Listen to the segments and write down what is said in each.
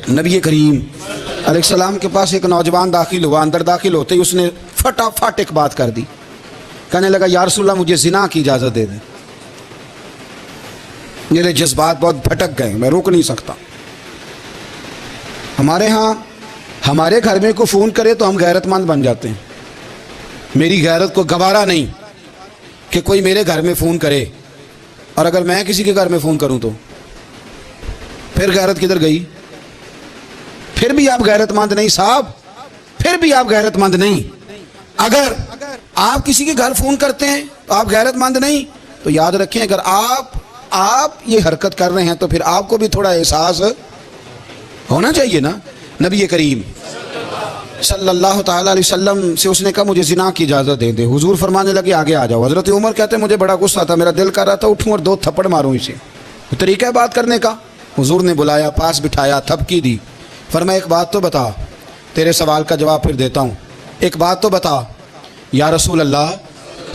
نبی کریم علیہ السلام کے پاس ایک نوجوان داخل ہوا، اندر داخل ہوتے ہی اس نے فٹافٹ ایک بات کر دی، کہنے لگا یا رسول اللہ مجھے زنا کی اجازت دے دیں، میرے جذبات بہت بھٹک گئے، میں روک نہیں سکتا۔ ہمارے ہاں ہمارے گھر میں کوئی فون کرے تو ہم غیرت مند بن جاتے ہیں، میری غیرت کو گوارا نہیں کہ کوئی میرے گھر میں فون کرے، اور اگر میں کسی کے گھر میں فون کروں تو پھر غیرت کدھر گئی؟ پھر بھی آپ غیرت مند نہیں صاحب، پھر بھی آپ غیرت مند نہیں۔ اگر آپ کسی کے گھر فون کرتے ہیں تو آپ غیرت مند نہیں، تو یاد رکھیں اگر آپ یہ حرکت کر رہے ہیں تو پھر آپ کو بھی تھوڑا احساس ہونا چاہیے نا۔ نبی کریم صلی اللہ تعالیٰ علیہ وسلم سے اس نے کہا مجھے زنا کی اجازت دے دے، حضور فرمانے لگے آگے آ جاؤ۔ حضرت عمر کہتے ہیں مجھے بڑا غصہ تھا، میرا دل کر رہا تھا اٹھوں اور 2 تھپڑ ماروں اسے، وہ طریقہ ہے بات کرنے کا۔ حضور نے بلایا، پاس بٹھایا، تھپکی دی، فرمایا ایک بات تو بتا، تیرے سوال کا جواب پھر دیتا ہوں، ایک بات تو بتا یا رسول اللہ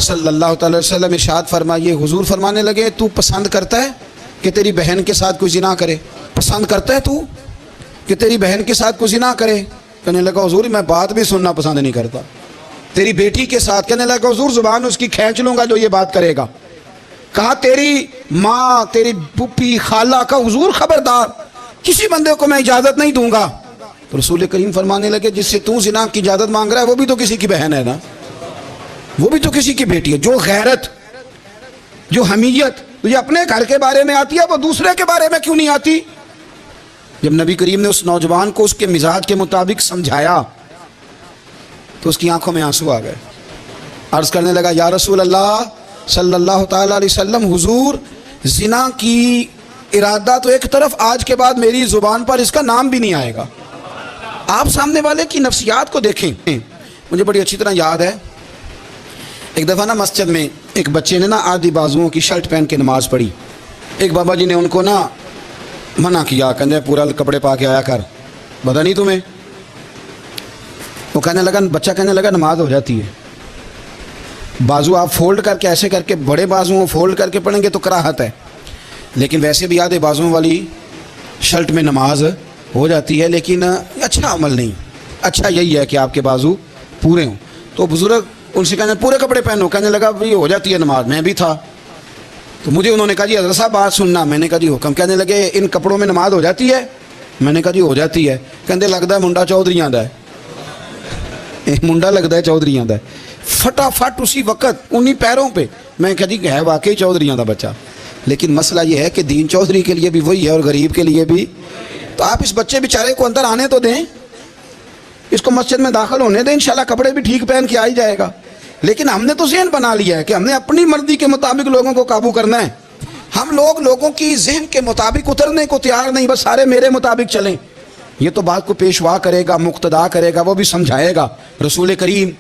صلی اللہ تعالی وسلم۔ ارشاد فرمائیے، حضور فرمانے لگے تو پسند کرتا ہے کہ تیری بہن کے ساتھ کوئی زنا کرے؟ پسند کرتا ہے تو کہ تیری بہن کے ساتھ کوئی زنا کرے؟ کہنے لگا حضور میں بات بھی سننا پسند نہیں کرتا۔ تیری بیٹی کے ساتھ؟ کہنے لگا حضور زبان اس کی کھینچ لوں گا جو یہ بات کرے گا۔ کہا تیری ماں، تیری پھوپھی، خالہ کا؟ حضور خبردار، کسی بندے کو میں اجازت نہیں دوں گا۔ تو رسول کریم فرمانے لگے جس سے تو زنا کی اجازت مانگ رہا ہے وہ بھی تو کسی کی بہن ہے نا، وہ بھی تو کسی کی بیٹی ہے۔ جو غیرت، جو حمیت تجھے اپنے گھر کے بارے میں آتی ہے وہ دوسرے کے بارے میں کیوں نہیں آتی؟ جب نبی کریم نے اس نوجوان کو اس کے مزاج کے مطابق سمجھایا تو اس کی آنکھوں میں آنسو آ گئے۔ عرض کرنے لگا یا رسول اللہ صلی اللہ تعالیٰ علیہ وسلم، حضور زنا کی ارادہ تو ایک طرف، آج کے بعد میری زبان پر اس کا نام بھی نہیں آئے گا۔ آپ سامنے والے کی نفسیات کو دیکھیں۔ مجھے بڑی اچھی طرح یاد ہے ایک دفعہ نا مسجد میں ایک بچے نے نا آدھی بازوؤں کی شرٹ پہن کے نماز پڑھی۔ ایک بابا جی نے ان کو نا منع کیا، کہنے پورا کپڑے پا کے آیا کر، پتہ نہیں تمہیں؟ وہ کہنے لگا، بچہ کہنے لگا نماز ہو جاتی ہے، بازو آپ فولڈ کر کے ایسے کر کے، بڑے بازوؤں فولڈ کر کے پڑھیں گے تو کراہت ہے، لیکن ویسے بھی آدھے بازوؤں والی شرٹ میں نماز ہو جاتی ہے، لیکن اچھا عمل نہیں، اچھا یہی ہے کہ آپ کے بازو پورے ہوں۔ تو بزرگ ان سے کہنے پورے کپڑے پہنو، کہنے لگا بھائی ہو جاتی ہے نماز، میں بھی تھا تو مجھے انہوں نے کہا جی حضرت صاحب بات سننا، میں نے کہا جی حکم۔ کہنے لگے ان کپڑوں میں نماز ہو جاتی ہے؟ میں نے کہا جی ہو جاتی ہے۔ کہنے لگتا ہے منڈا چودھریاں دا ہے، منڈا لگتا ہے چودھریاں دا ہے۔ فٹافٹ اسی وقت انہی پیروں پہ میں کہا جی ہے واقعی چودھریاں دا بچہ، لیکن مسئلہ یہ ہے کہ دین چودھری کے لیے بھی وہی ہے اور غریب کے لیے بھی۔ تو آپ اس بچے بیچارے کو اندر آنے تو دیں، اس کو مسجد میں داخل ہونے دیں، انشاءاللہ کپڑے بھی ٹھیک پہن کے آ ہی جائے گا۔ لیکن ہم نے تو ذہن بنا لیا ہے کہ ہم نے اپنی مرضی کے مطابق لوگوں کو قابو کرنا ہے۔ ہم لوگوں کی ذہن کے مطابق اترنے کو تیار نہیں، بس سارے میرے مطابق چلیں۔ یہ تو بات کو پیشوا کرے گا، مقتدا کرے گا، وہ بھی سمجھائے گا۔ رسول کریم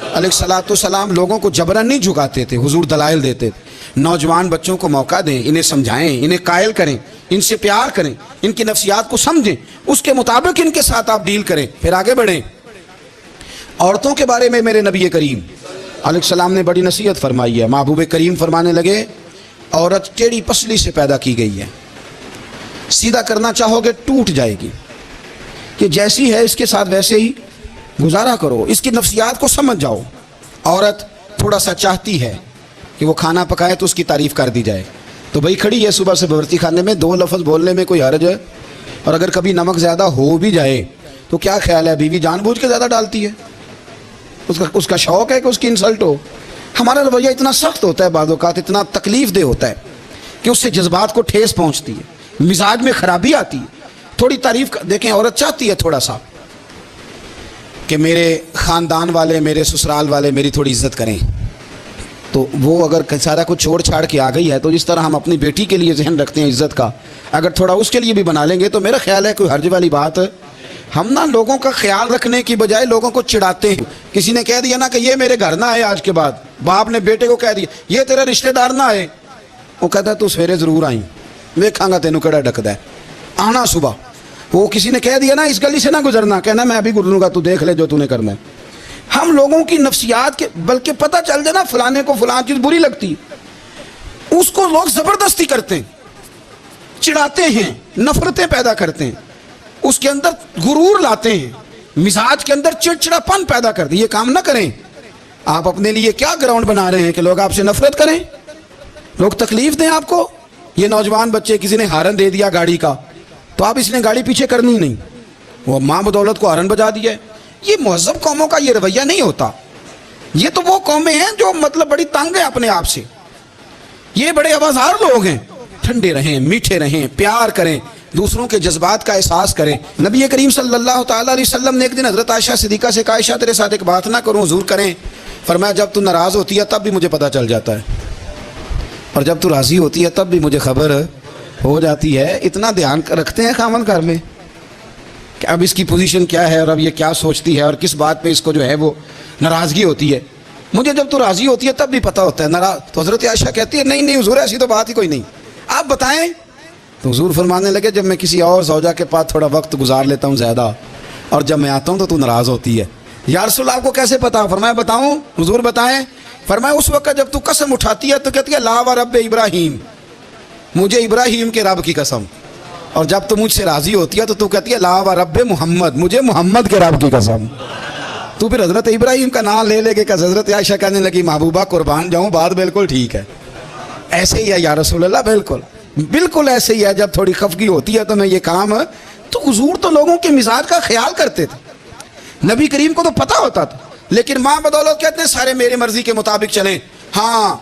علیہ الصلوۃ والسلام لوگوں کو جبرن نہیں جھکاتے تھے، حضور دلائل دیتے تھے۔ نوجوان بچوں کو موقع دیں، انہیں سمجھائیں، انہیں قائل کریں، ان سے پیار کریں، ان کی نفسیات کو سمجھیں، اس کے مطابق ان کے ساتھ آپ ڈیل کریں، پھر آگے بڑھیں۔ عورتوں کے بارے میں میرے نبی کریم علیہ السلام نے بڑی نصیحت فرمائی ہے۔ محبوب کریم فرمانے لگے عورت ٹیڑھی پسلی سے پیدا کی گئی ہے، سیدھا کرنا چاہو گے ٹوٹ جائے گی، کہ جیسی ہے اس کے ساتھ ویسے ہی گزارا کرو، اس کی نفسیات کو سمجھ جاؤ۔ عورت تھوڑا سا چاہتی ہے کہ وہ کھانا پکائے تو اس کی تعریف کر دی جائے، تو بھائی کھڑی ہے صبح سے باورچی خانے میں، 2 لفظ بولنے میں کوئی حرج ہے؟ اور اگر کبھی نمک زیادہ ہو بھی جائے تو کیا خیال ہے بیوی جان بوجھ کے زیادہ ڈالتی ہے؟ اس کا شوق ہے کہ اس کی انسلٹ ہو۔ ہمارا رویہ اتنا سخت ہوتا ہے، بعض اوقات اتنا تکلیف دہ ہوتا ہے کہ اس سے جذبات کو ٹھیس پہنچتی ہے، مزاج میں خرابی آتی ہے۔ تھوڑی تعریف دیکھیں، عورت چاہتی ہے تھوڑا سا کہ میرے خاندان والے، میرے سسرال والے میری تھوڑی عزت کریں، تو وہ اگر سارا کچھ چھوڑ چھاڑ کے آ گئی ہے تو جس طرح ہم اپنی بیٹی کے لیے ذہن رکھتے ہیں عزت کا، اگر تھوڑا اس کے لیے بھی بنا لیں گے تو میرا خیال ہے کوئی حرج والی بات۔ ہم نا لوگوں کا خیال رکھنے کی بجائے لوگوں کو چڑھاتے ہیں۔ کسی نے کہہ دیا نا کہ یہ میرے گھر نہ آئے، آج کے بعد باپ نے بیٹے کو کہہ دیا یہ تیرا رشتہ دار نہ آئے، وہ کہتا ہے تو سویرے ضرور آئیں، ویکھاں گا تینوں کیڑا ڈکدا ہے، آنا صبح۔ وہ کسی نے کہہ دیا نا اس گلی سے نہ گزرنا، کہنا میں ابھی گزروں گا، تو دیکھ لے جو تو نے کرنا ہے۔ ہم لوگوں کی نفسیات کے، بلکہ پتہ چل جائے نا فلانے کو فلاں چیز بری لگتی، اس کو لوگ زبردستی کرتے ہیں، چڑھاتے ہیں، نفرتیں پیدا کرتے ہیں۔ اس کے اندر غرور لاتے ہیں، مزاج کے اندر چڑچڑا پن پیدا کر دیں. یہ کام نہ کریں. آپ اپنے لیے کیا گراؤنڈ بنا رہے ہیں کہ لوگ آپ سے نفرت کریں، لوگ تکلیف دیں آپ کو. یہ نوجوان بچے کسی نے ہارن دے دیا گاڑی کا تو آپ اس نے گاڑی پیچھے کرنی نہیں، وہ ماں بدولت کو ہارن بجا دیا ہے. یہ مہذب قوموں کا یہ رویہ نہیں ہوتا. یہ تو وہ قومیں ہیں جو مطلب بڑی تنگ ہیں اپنے آپ سے. یہ بڑے آوازار لوگ ہیں. ٹھنڈے رہیں، میٹھے رہیں، پیار کریں، دوسروں کے جذبات کا احساس کریں. نبی کریم صلی اللہ تعالیٰ علیہ وسلم نے ایک دن حضرت عائشہ صدیقہ سے کہا عائشہ تیرے ساتھ ایک بات نہ کروں حضور کریں. فرمایا جب تو ناراض ہوتی ہے تب بھی مجھے پتہ چل جاتا ہے، اور جب تو راضی ہوتی ہے تب بھی مجھے خبر ہو جاتی ہے. اتنا دھیان رکھتے ہیں خاوند گھر میں کہ اب اس کی پوزیشن کیا ہے اور اب یہ کیا سوچتی ہے اور کس بات پہ اس کو جو ہے وہ ناراضگی ہوتی ہے. مجھے جب تو راضی ہوتی ہے تب بھی پتہ ہوتا ہے ناراض. تو حضرت عائشہ کہتی ہے نہیں نہیں حضور ایسی تو بات ہی کوئی نہیں، آپ بتائیں. تو حضور فرمانے لگے جب میں کسی اور زوجہ کے پاس تھوڑا وقت گزار لیتا ہوں زیادہ اور جب میں آتا ہوں تو ناراض ہوتی ہے. یا رسول اللہ آپ کو کیسے پتا؟ فرمایا بتاؤں حضور بتائیں. فرمایا اس وقت جب تو قسم اٹھاتی ہے تو کہتی ہے لا و رب ابراہیم، مجھے ابراہیم کے رب کی قسم. اور جب تو مجھ سے راضی ہوتی ہے تو کہتی ہے لا و رب محمد، مجھے محمد کے رب کی قسم. تو پھر حضرت ابراہیم کا نام لے کے حضرت عائشہ کہنے لگی محبوبہ قربان جاؤں بات بالکل ٹھیک ہے. ایسے ہی ہے یا رسول اللہ، بالکل بالکل ایسے ہی ہے. جب تھوڑی خفگی ہوتی ہے تو میں یہ کام تو حضور تو لوگوں کے مزاج کا خیال کرتے تھے. نبی کریم کو تو پتہ ہوتا تھا، لیکن ماں بدولت کہتے ہیں سارے میرے مرضی کے مطابق چلیں. ہاں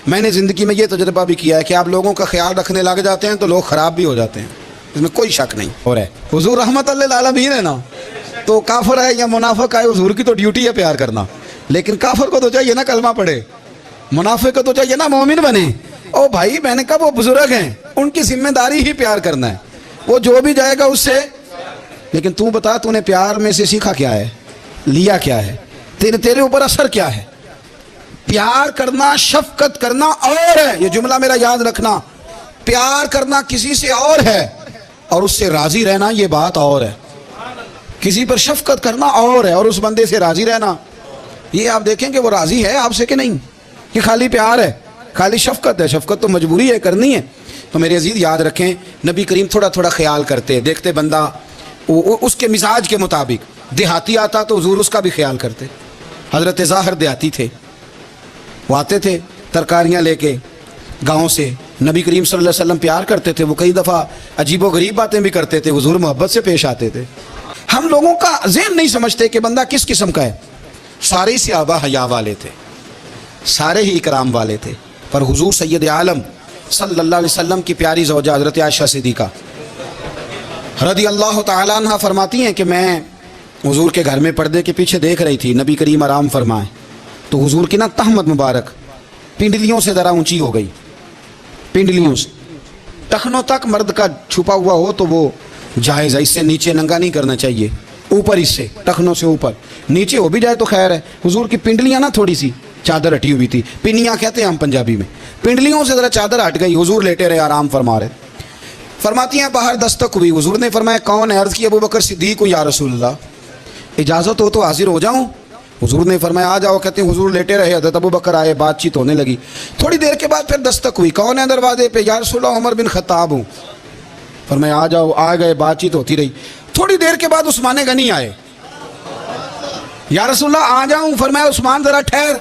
میں نے زندگی میں یہ تجربہ بھی کیا ہے کہ آپ لوگوں کا خیال رکھنے لگ جاتے ہیں تو لوگ خراب بھی ہو جاتے ہیں، اس میں کوئی شک نہیں. اور ہے حضور رحمت اللہ للعالمین ہے نا، تو کافر ہے یا منافق ہے حضور کی تو ڈیوٹی ہے پیار کرنا. لیکن کافر کو تو چاہیے نا کلمہ پڑھے، منافق کو تو چاہیے نا مومن بنے. او بھائی میں نے کہا وہ بزرگ ہیں، ان کی ذمہ داری ہی پیار کرنا ہے، وہ جو بھی جائے گا اس سے. لیکن تو بتا تو نے پیار میں سے سیکھا کیا ہے، لیا کیا ہے، تیرے اوپر اثر کیا ہے. پیار کرنا شفقت کرنا اور ہے، یہ جملہ میرا یاد رکھنا. پیار کرنا کسی سے اور ہے اور اس سے راضی رہنا یہ بات اور ہے. کسی پر شفقت کرنا اور ہے اور اس بندے سے راضی رہنا یہ آپ دیکھیں کہ وہ راضی ہے آپ سے کہ نہیں. یہ خالی پیار ہے، خالی شفقت ہے. شفقت تو مجبوری ہے کرنی ہے. تو میرے عزیز یاد رکھیں نبی کریم تھوڑا تھوڑا خیال کرتے، دیکھتے بندہ اس کے مزاج کے مطابق. دیہاتی آتا تو حضور اس کا بھی خیال کرتے. حضرت ظاہر دیہاتی تھے، وہ آتے تھے ترکاریاں لے کے گاؤں سے. نبی کریم صلی اللہ علیہ وسلم پیار کرتے تھے. وہ کئی دفعہ عجیب و غریب باتیں بھی کرتے تھے، حضور محبت سے پیش آتے تھے. ہم لوگوں کا ذہن نہیں سمجھتے کہ بندہ کس قسم کا ہے. سارے ہی صحابہ حیا والے تھے، سارے ہی اکرام والے تھے، پر حضور سید عالم صلی اللہ علیہ وسلم کی پیاری زوجہ حضرت عائشہ صدیقہ رضی اللہ تعالیٰ عنہ فرماتی ہیں کہ میں حضور کے گھر میں پردے کے پیچھے دیکھ رہی تھی. نبی کریم آرام فرمائے تو حضور کی نا تہمت مبارک پنڈلیوں سے ذرا اونچی ہو گئی. پنڈلیوں سے ٹخنوں تک مرد کا چھپا ہوا ہو تو وہ جائز ہے، اس سے نیچے ننگا نہیں کرنا چاہیے. اوپر اس سے ٹخنوں سے اوپر، نیچے ہو بھی جائے تو خیر ہے. حضور کی پنڈلیاں نا تھوڑی سی چادر ہٹی ہوئی تھی، پنیاں کہتے ہیں ہم پنجابی میں. پنڈلیوں سے ذرا چادر ہٹ گئی، حضور لیٹے رہے آرام فرما رہے. فرماتی ہیں باہر دستک ہوئی. حضور نے فرمایا کون ہے؟ عرض کی ابو بکر صدیق ہوں یا رسول اللہ، اجازت ہو تو حاضر ہو جاؤں. حضور نے فرمایا آ جاؤ. کہتے ہیں حضور لیٹے رہے، حضرت ابو بکر آئے، بات چیت ہونے لگی. تھوڑی دیر کے بعد پھر دستک ہوئی. کون ہے دروازے پہ؟ یا رسول اللہ عمر بن خطاب ہوں. فرمایا آ جاؤ. آ گئے، بات چیت ہوتی رہی. تھوڑی دیر کے بعد عثمان غنی آئے. یا رسول اللہ آ جاؤں. فرمایا عثمان ذرا ٹھہر.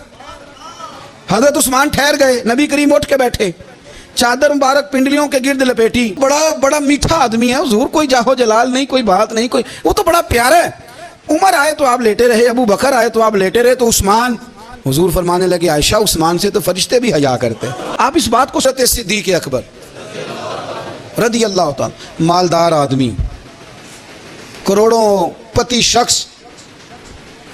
حضرت عثمان ٹھہر گئے. نبی کریم اٹھ کے بیٹھے، چادر مبارک پنڈلیوں کے گرد لپیٹی. بڑا میٹھا آدمی ہے حضور، کوئی جاہو جلال نہیں، کوئی بات نہیں، کوئی وہ تو بڑا پیارا ہے. عمر آئے تو آپ لیٹے رہے، ابو بکر آئے تو آپ لیٹے رہے، تو عثمان. حضور فرمانے لگے عائشہ عثمان سے تو فرشتے بھی حیا کرتے. آپ اس بات کو ستے صدیق اکبر رضی اللہ تعالی، مالدار آدمی، کروڑوں پتی شخص،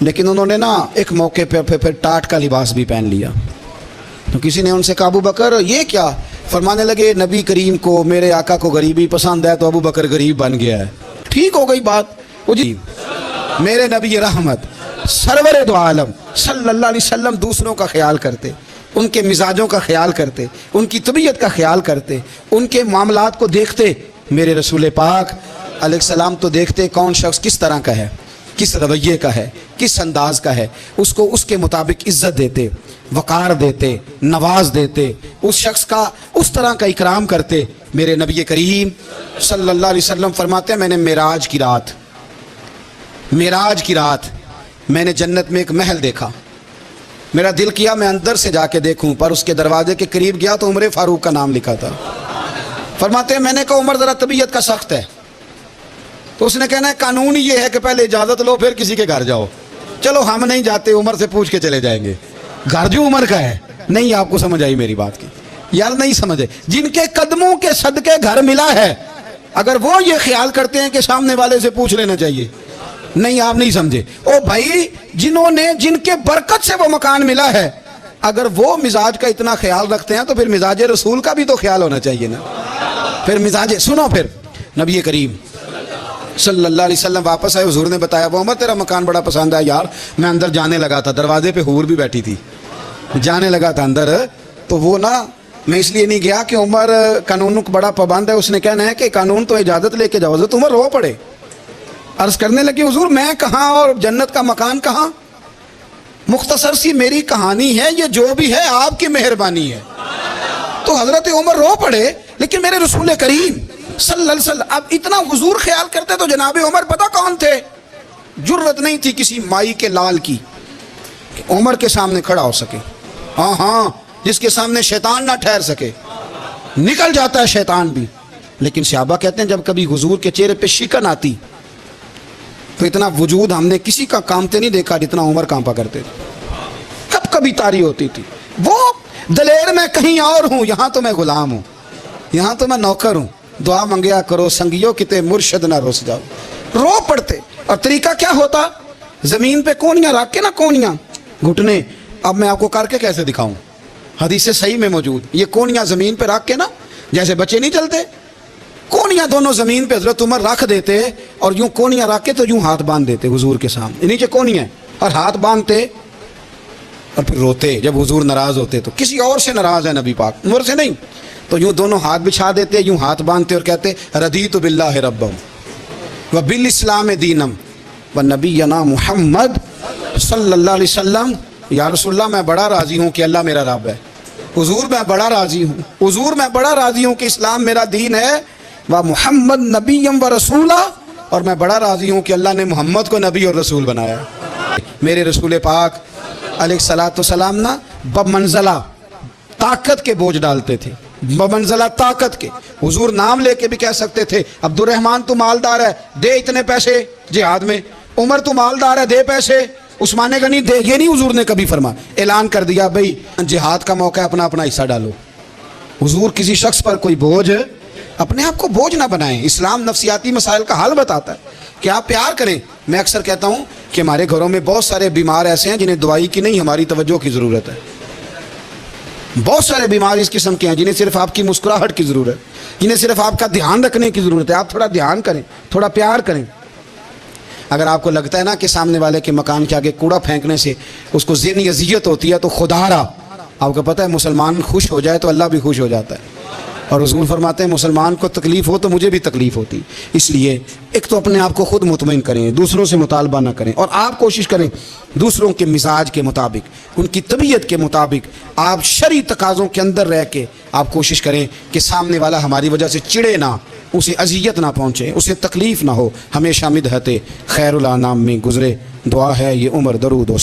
لیکن انہوں نے نا ایک موقع پہ پھر ٹاٹ کا لباس بھی پہن لیا. تو کسی نے ان سے کہا ابو بکر یہ کیا؟ فرمانے لگے نبی کریم کو، میرے آقا کو غریبی پسند ہے تو ابو بکر غریب بن گیا ہے. ٹھیک ہو گئی بات. وہ جی میرے نبی رحمت سرور دو عالم صلی اللہ علیہ وسلم دوسروں کا خیال کرتے، ان کے مزاجوں کا خیال کرتے، ان کی طبیعت کا خیال کرتے، ان کے معاملات کو دیکھتے. میرے رسول پاک علیہ السلام تو دیکھتے کون شخص کس طرح کا ہے، کس رویے کا ہے، کس انداز کا ہے، اس کو اس کے مطابق عزت دیتے، وقار دیتے، نواز دیتے، اس شخص کا اس طرح کا اکرام کرتے۔ میرے نبی کریم صلی اللہ علیہ وسلم فرماتے ہیں میں نے معراج کی رات میں نے جنت میں ایک محل دیکھا، میرا دل کیا میں اندر سے جا کے دیکھوں، پر اس کے دروازے کے قریب گیا تو عمر فاروق کا نام لکھا تھا۔ فرماتے ہیں میں نے کہا عمر ذرا طبیعت کا سخت ہے، تو اس نے کہنا ہے قانون یہ ہے کہ پہلے اجازت لو پھر کسی کے گھر جاؤ۔ چلو ہم نہیں جاتے، عمر سے پوچھ کے چلے جائیں گے، گھر جو عمر کا ہے۔ نہیں، آپ کو سمجھ آئی میری بات کی؟ یار نہیں سمجھے؟ جن کے قدموں کے صدقے گھر ملا ہے، اگر وہ یہ خیال کرتے ہیں کہ سامنے والے سے پوچھ لینا چاہیے، نہیں آپ نہیں سمجھے۔ او بھائی، جن کے برکت سے وہ مکان ملا ہے، اگر وہ مزاج کا اتنا خیال رکھتے ہیں تو پھر مزاج رسول کا بھی تو خیال ہونا چاہیے نا۔ پھر مزاج سنو، پھر نبی کریم صلی اللہ علیہ وسلم واپس آئے، حضور نے بتایا وہ عمر تیرا مکان بڑا پسند ہے یار، میں اندر جانے لگا تھا، دروازے پہ حور بھی بیٹھی تھی، جانے لگا تھا اندر، تو وہ نا میں اس لیے نہیں گیا کہ عمر قانون کو بڑا پابند ہے، اس نے کہنا ہے کہ قانون تو اجازت لے کے جاؤ۔ حضرت عمر رو پڑے، عرض کرنے لگے حضور میں کہاں اور جنت کا مکان کہاں؟ مختصر سی میری کہانی ہے، یہ جو بھی ہے آپ کی مہربانی ہے۔ تو حضرت عمر رو پڑے، لیکن میرے رسول کریم صلی اللہ علیہ وسلم اب اتنا حضور خیال کرتے تو جناب عمر پتہ کون تھے؟ جرت نہیں تھی کسی مائی کے لال کی کہ عمر کے سامنے کھڑا ہو سکے، ہاں جس کے سامنے شیطان نہ ٹھہر سکے، نکل جاتا ہے شیطان بھی۔ لیکن صحابہ کہتے ہیں جب کبھی حضور کے چہرے پہ شکن آتی تو اتنا وجود ہم نے کسی کا کامتے نہیں دیکھا جتنا عمر کانپا کرتے تھے۔ کبھی طاری ہوتی تھی، وہ دلیر میں کہیں اور ہوں، یہاں تو میں غلام ہوں، یہاں تو میں نوکر ہوں، دعا منگیا کرو سنگیو کتے مرشد نہ رس جاؤ۔ رو پڑتے، اور طریقہ کیا ہوتا؟ زمین پہ کونیاں رکھ کے نا، کونیاں گھٹنے، اب میں آپ کو کر کے کیسے دکھاؤں، حدیث صحیح میں موجود، یہ کونیاں زمین پہ رکھ کے نا، جیسے بچے نہیں چلتے، کونیاں دونوں زمین پہ حضرت عمر رکھ دیتے، اور یوں کونیاں رکھ کے تو یوں ہاتھ باندھ دیتے حضور کے سامنے، نیچے کونیاں اور ہاتھ باندھتے، اور پھر روتے جب حضور ناراض ہوتے تو۔ کسی اور سے ناراض ہے نبی پاک، عمر سے نہیں، تو یوں دونوں ہاتھ بچھا دیتے، یوں ہاتھ باندھتے اور کہتے رضیت باللہ ربا وبالاسلام دینا ونبینا محمد صلی اللہ علیہ وسلم۔ یا رسول اللہ میں بڑا راضی ہوں کہ اللہ میرا رب ہے، حضور میں بڑا راضی ہوں، حضور میں بڑا راضی ہوں کہ اسلام میرا دین ہے، و محمد نبی و رسولہ، اور میں بڑا راضی ہوں کہ اللہ نے محمد کو نبی اور رسول بنایا۔ میرے رسول پاک علیہ الصلوۃ والسلام نا بمنزلہ طاقت کے بوجھ ڈالتے تھے، بمنزلہ طاقت کے۔ حضور نام لے کے بھی کہہ سکتے تھے عبد الرحمن تو مالدار ہے دے اتنے پیسے جہاد میں، عمر تو مالدار ہے دے پیسے، عثمان غنی دے، یہ نہیں حضور نے کبھی فرمایا، اعلان کر دیا بھئی جہاد کا موقع ہے اپنا اپنا حصہ ڈالو۔ حضور کسی شخص پر کوئی بوجھ، اپنے آپ کو بوجھ نہ بنائیں۔ اسلام نفسیاتی مسائل کا حل بتاتا ہے کہ آپ پیار کریں۔ میں اکثر کہتا ہوں کہ ہمارے گھروں میں بہت سارے بیمار ایسے ہیں جنہیں دوائی کی نہیں ہماری توجہ کی ضرورت ہے، بہت سارے بیمار اس قسم کے ہیں جنہیں صرف آپ کی مسکراہٹ کی ضرورت، جنہیں صرف آپ کا دھیان رکھنے کی ضرورت ہے۔ آپ تھوڑا دھیان کریں، تھوڑا پیار کریں۔ اگر آپ کو لگتا ہے نا کہ سامنے والے کے مکان کے آگے کوڑا پھینکنے سے اس کو ذہنی اذیت ہوتی ہے تو خدا را، آپ کو پتہ ہے مسلمان خوش ہو جائے تو اللہ بھی خوش ہو جاتا ہے، اور حضور فرماتے ہیں مسلمان کو تکلیف ہو تو مجھے بھی تکلیف ہوتی۔ اس لیے ایک تو اپنے آپ کو خود مطمئن کریں، دوسروں سے مطالبہ نہ کریں، اور آپ کوشش کریں دوسروں کے مزاج کے مطابق، ان کی طبیعت کے مطابق، آپ شرعی تقاضوں کے اندر رہ کے آپ کوشش کریں کہ سامنے والا ہماری وجہ سے چڑے نہ، اسے اذیت نہ پہنچے، اسے تکلیف نہ ہو، ہمیشہ مدحت خیر الانام میں گزرے۔ دعا ہے یہ عمر درود و